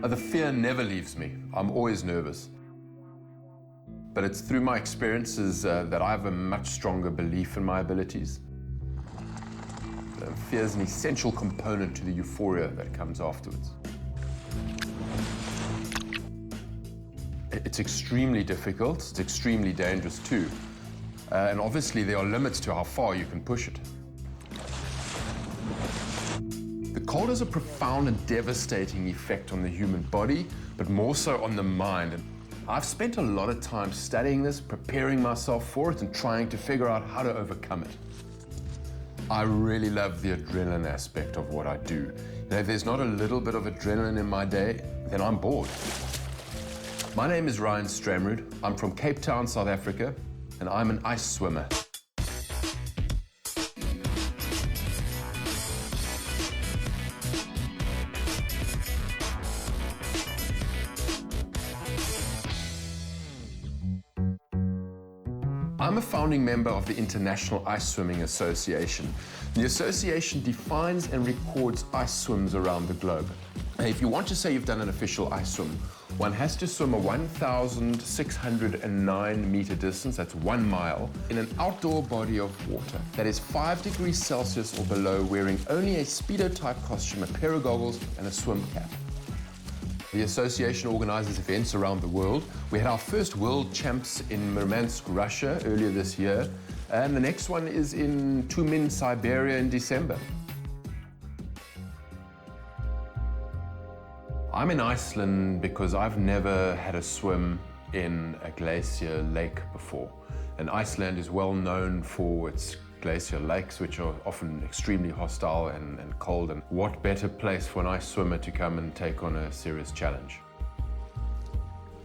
The fear never leaves me. I'm always nervous. But it's through my experiences that I have a much stronger belief in my abilities. Fear is an essential component to the euphoria that comes afterwards. It's extremely difficult, it's extremely dangerous too. And obviously there are limits to how far you can push it. The cold has a profound and devastating effect on the human body, but more so on the mind. And I've spent a lot of time studying this, preparing myself for it, and trying to figure out how to overcome it. I really love the adrenaline aspect of what I do. You know, if there's not a little bit of adrenaline in my day, then I'm bored. My name is Ryan Stramrood. I'm from Cape Town, South Africa, and I'm an ice swimmer. I'm a founding member of the International Ice Swimming Association. The association defines and records ice swims around the globe. If you want to say you've done an official ice swim, one has to swim a 1,609 meter distance, that's 1 mile, in an outdoor body of water that is 5 degrees Celsius or below, wearing only a Speedo-type costume, a pair of goggles, and a swim cap. The association organizes events around the world. We had our first world champs in Murmansk, Russia, earlier this year, and the next one is in Tumin, Siberia in December. I'm in Iceland because I've never had a swim in a glacier lake before. And Iceland is well known for its glacier lakes, which are often extremely hostile and cold. And what better place for an ice swimmer to come and take on a serious challenge?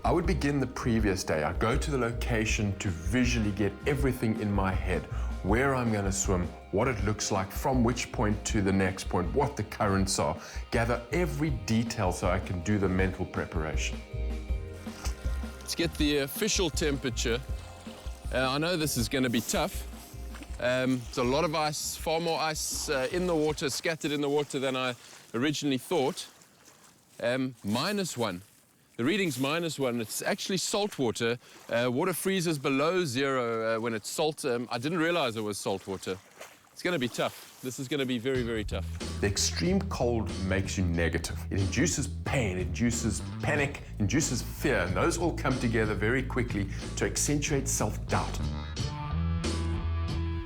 I would begin the previous day. I go to the location to visually get everything in my head, where I'm going to swim, what it looks like, from which point to the next point, what the currents are, gather every detail so I can do the mental preparation. Let's get the official temperature. I know this is going to be tough. There's a lot of ice, far more ice in the water, scattered in the water than I originally thought. -1. The reading's -1. It's actually salt water. Water freezes below 0 when it's salt. I didn't realize it was salt water. It's going to be tough. This is going to be very, very tough. The extreme cold makes you negative. It induces pain, it induces panic, induces fear, and those all come together very quickly to accentuate self-doubt.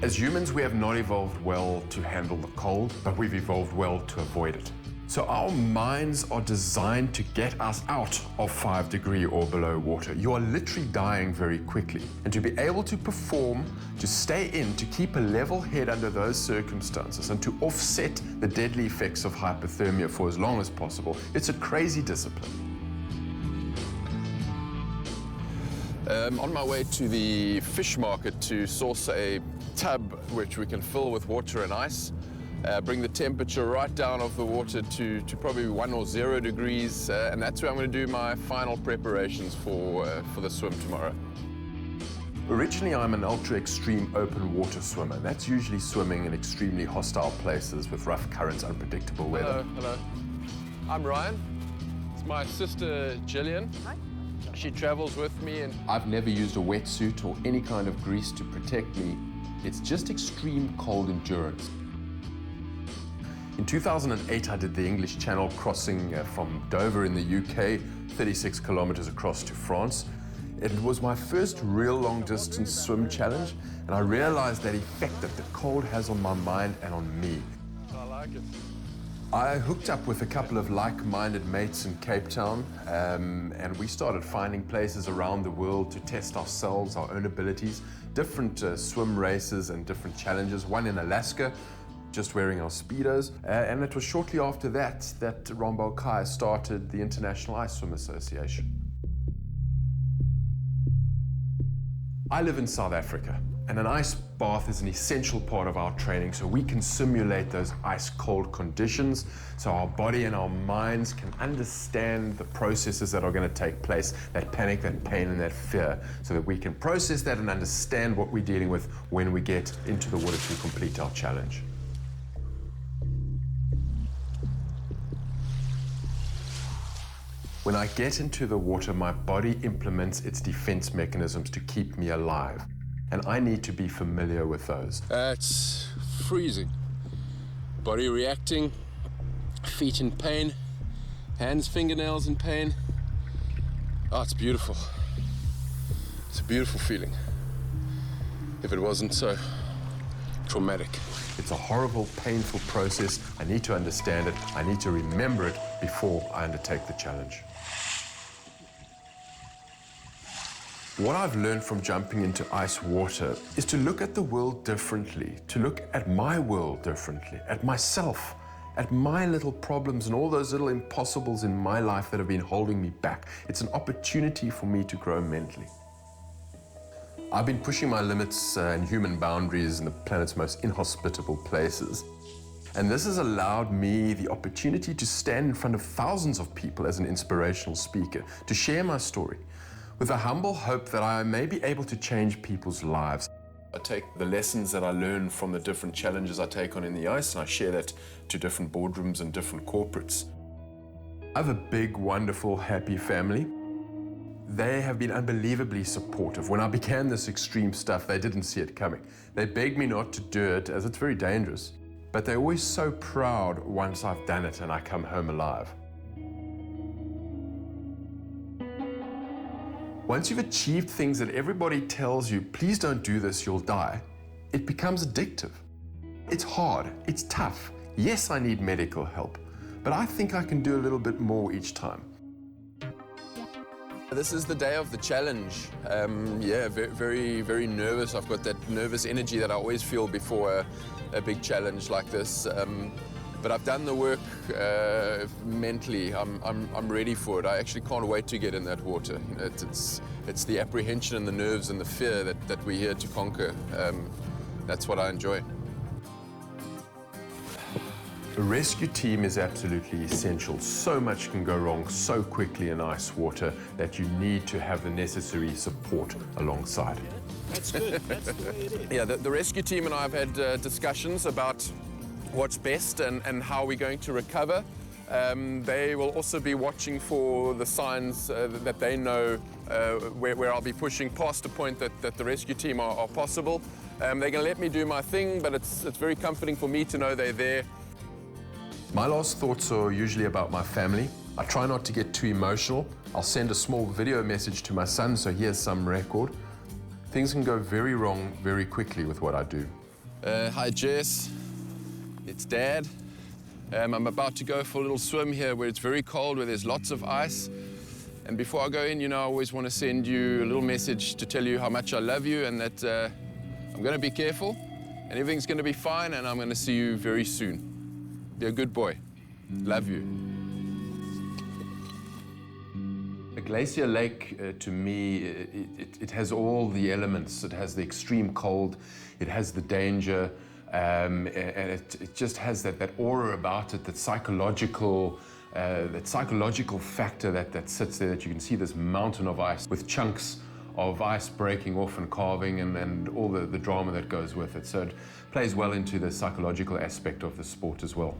As humans, we have not evolved well to handle the cold, but we've evolved well to avoid it. So our minds are designed to get us out of 5 degree or below water. You are literally dying very quickly. And to be able to perform, to stay in, to keep a level head under those circumstances, and to offset the deadly effects of hypothermia for as long as possible, it's a crazy discipline. On my way to the fish market to source a tub which we can fill with water and ice, bring the temperature right down of the water to probably 1 or 0 degrees, and that's where I'm going to do my final preparations for the swim tomorrow. Originally, I'm an ultra-extreme open water swimmer. That's usually swimming in extremely hostile places with rough currents, unpredictable weather. Hello. I'm Ryan. It's my sister Gillian. Hi. She travels with me, and I've never used a wetsuit or any kind of grease to protect me. It's just extreme cold endurance. In 2008, I did the English Channel crossing from Dover in the UK, 36 kilometers across to France. It was my first real long-distance swim challenge, and I realized that effect that the cold has on my mind and on me. I like it. I hooked up with a couple of like-minded mates in Cape Town, and we started finding places around the world to test ourselves, our own abilities, different swim races and different challenges, one in Alaska, just wearing our Speedos, and it was shortly after that Rambo Kai started the International Ice Swim Association. I live in South Africa, and an ice bath is an essential part of our training so we can simulate those ice-cold conditions so our body and our minds can understand the processes that are going to take place, that panic, that pain, and that fear, so that we can process that and understand what we're dealing with when we get into the water to complete our challenge. When I get into the water, my body implements its defense mechanisms to keep me alive. And I need to be familiar with those. It's freezing. Body reacting, feet in pain, hands, fingernails in pain. Oh, it's beautiful. It's a beautiful feeling. If it wasn't so traumatic. It's a horrible, painful process. I need to understand it. I need to remember it before I undertake the challenge. What I've learned from jumping into ice water is to look at the world differently, to look at my world differently, at myself, at my little problems and all those little impossibles in my life that have been holding me back. It's an opportunity for me to grow mentally. I've been pushing my limits and human boundaries in the planet's most inhospitable places. And this has allowed me the opportunity to stand in front of thousands of people as an inspirational speaker, to share my story, with a humble hope that I may be able to change people's lives. I take the lessons that I learn from the different challenges I take on in the ice, and I share that to different boardrooms and different corporates. I have a big, wonderful, happy family. They have been unbelievably supportive. When I began this extreme stuff, they didn't see it coming. They begged me not to do it, as it's very dangerous. But they're always so proud once I've done it and I come home alive. Once you've achieved things that everybody tells you, please don't do this, you'll die, it becomes addictive. It's hard, it's tough. Yes, I need medical help, but I think I can do a little bit more each time. This is the day of the challenge. Yeah, very, very nervous. I've got that nervous energy that I always feel before a big challenge like this. But I've done the work mentally. I'm ready for it. I actually can't wait to get in that water. You know, it's the apprehension and the nerves and the fear that we're here to conquer. That's what I enjoy. The rescue team is absolutely essential. So much can go wrong so quickly in ice water that you need to have the necessary support alongside. That's good. That's the way it is. Yeah, the rescue team and I have had discussions about what's best and how we're going to recover. They will also be watching for the signs that they know where I'll be pushing past the point that the rescue team are possible. They're going to let me do my thing, but it's very comforting for me to know they're there. My last thoughts are usually about my family. I try not to get too emotional. I'll send a small video message to my son, so he has some record. Things can go very wrong very quickly with what I do. Hi, Jess. It's Dad. I'm about to go for a little swim here where it's very cold, where there's lots of ice. And before I go in, you know, I always want to send you a little message to tell you how much I love you and that I'm going to be careful and everything's going to be fine and I'm going to see you very soon. Be a good boy. Love you. A glacier lake, to me, it has all the elements. It has the extreme cold, it has the danger, and it just has that aura about it, that psychological factor that sits there, that you can see this mountain of ice with chunks of ice breaking off and carving and all the drama that goes with it. So it plays well into the psychological aspect of the sport as well.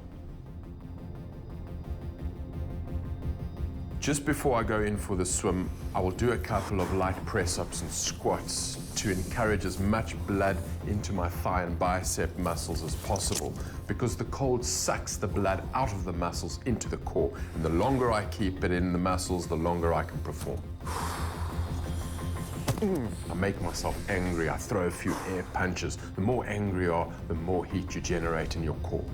Just before I go in for the swim, I will do a couple of light press-ups and squats to encourage as much blood into my thigh and bicep muscles as possible, because the cold sucks the blood out of the muscles into the core, and the longer I keep it in the muscles, the longer I can perform. I make myself angry, I throw a few air punches. The more angry you are, the more heat you generate in your core.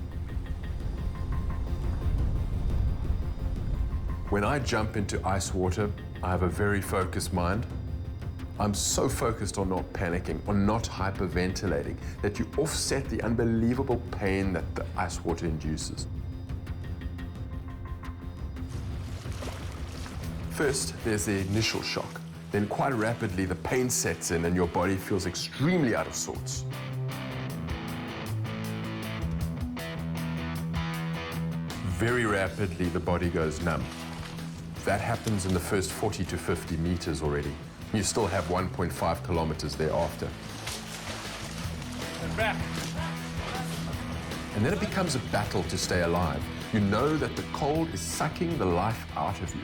When I jump into ice water, I have a very focused mind. I'm so focused on not panicking, on not hyperventilating, that you offset the unbelievable pain that the ice water induces. First, there's the initial shock. Then quite rapidly, the pain sets in and your body feels extremely out of sorts. Very rapidly, the body goes numb. That happens in the first 40 to 50 meters already. You still have 1.5 kilometers thereafter. And back. And then it becomes a battle to stay alive. You know that the cold is sucking the life out of you.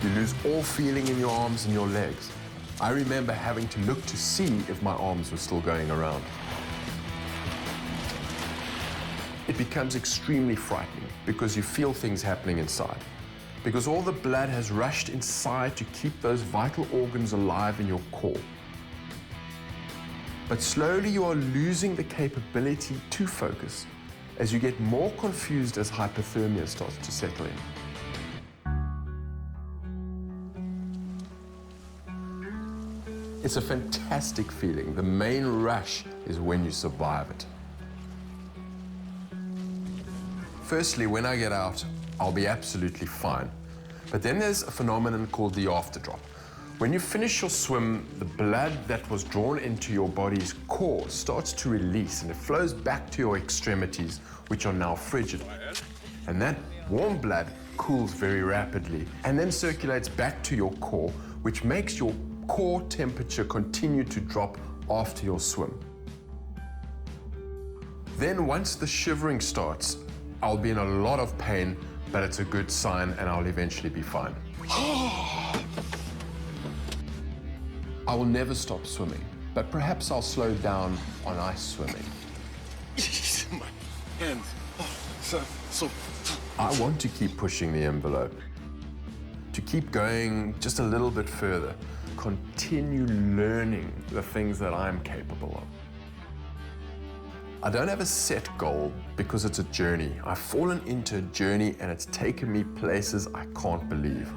You lose all feeling in your arms and your legs. I remember having to look to see if my arms were still going around. It becomes extremely frightening because you feel things happening inside. Because all the blood has rushed inside to keep those vital organs alive in your core. But slowly you are losing the capability to focus as you get more confused as hypothermia starts to settle in. It's a fantastic feeling. The main rush is when you survive it. Firstly, when I get out, I'll be absolutely fine. But then there's a phenomenon called the afterdrop. When you finish your swim, the blood that was drawn into your body's core starts to release and it flows back to your extremities, which are now frigid. And that warm blood cools very rapidly and then circulates back to your core, which makes your core temperature continue to drop after your swim. Then once the shivering starts, I'll be in a lot of pain, but it's a good sign and I'll eventually be fine. I will never stop swimming, but perhaps I'll slow down on ice swimming. My hands. So. I want to keep pushing the envelope, to keep going just a little bit further, continue learning the things that I'm capable of. I don't have a set goal because it's a journey. I've fallen into a journey and it's taken me places I can't believe.